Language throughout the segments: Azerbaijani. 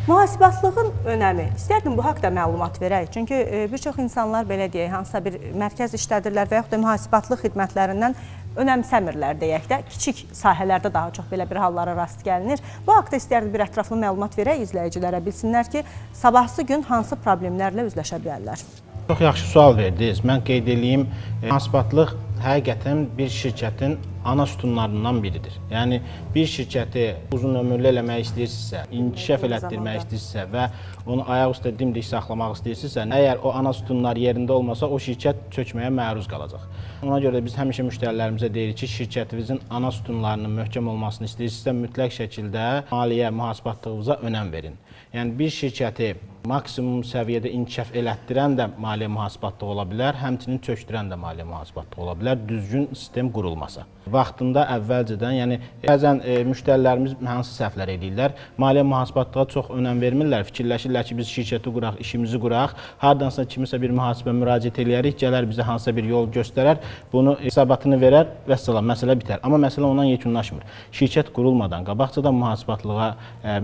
Mühasibatlığın önəmi. İstərdim bu haqda məlumat verək. Çünki bir çox insanlar belə deyək, hansısa bir mərkəz işlədirlər və yaxud da mühasibatlıq xidmətlərindən önəmsəmirlər deyək də. Kiçik sahələrdə daha çox belə bir hallara rast gəlinir. Bu haqda istərdim bir ətraflı məlumat verək izləyicilərə, bilsinlər ki, sabahsı gün hansı problemlərlə üzləşə bilərlər. Çox yaxşı sual verdiniz. Mən qeyd edeyim, mühasibatlıq həqiqətən bir şirkətin ana sütunlarından biridir. Yəni, bir şirkəti uzun ömürlü eləmək istəyirsinizsə, inkişaf elətdirmək istəyirsinizsə və onu ayaq üstə dimdik saxlamaq istəyirsinizsə, əgər o ana sütunlar yerində olmasa, o şirkət çökməyə məruz qalacaq. Ona görə də biz həmişə müştərilərimizə deyirik ki, şirkətinizin ana sütunlarının möhkəm olmasını istəyirsinizsə, mütləq şəkildə maliyyə mühasibatlığınıza önəm verin. Yəni, bir şirkəti maksimum səviyyədə inkişaf elətdirən də maliyyə mühasibatlığı ola bilər, həmçinin çökdürən də maliyyə mühasibatlığı ola bilər, düzgün sistem qurulmasa. Vaxtında əvvəlcədən, yəni bəzən müştərilərimiz hansı səhvlər edirlər, maliyyə mühasibatlığa çox önəm vermirlər, fikirləşirlər ki, biz şirkəti quraq, işimizi quraq, hardansa kimisə bir mühasibə müraciət eləyərik, gələr bizə hansısa bir yol göstərər, bunu hesabatını verər və salam, məsələ bitər. Amma məsələ ondan yekunlaşmır. Şirkət qurulmadan qabaqcadan mühasibatlığa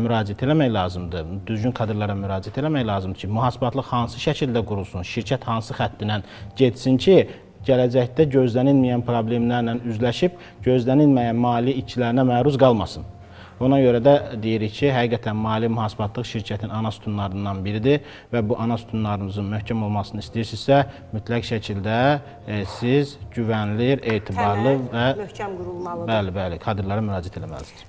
müraciət eləmək lazımdır, düzgün kadrlara müraciət eləmək lazımdır ki, mühasibatlıq hansı şəkildə qurulsun, şirkət hansı xəttindən getsin ki, gələcəkdə gözlənilməyən problemlərlə üzləşib, gözlənilməyən maliyyə itkilərinə məruz qalmasın. Ona görə də deyirik ki, həqiqətən maliyyə mühasibatlıq şirkətin ana sütunlarından biridir və bu ana sütunlarınızın möhkəm olmasını istəyirsinizsə, mütləq şəkildə siz güvənilir, etibarlı və möhkəm qurulmalıdır. Bəli, kadrlara müraciət eləməlisiniz.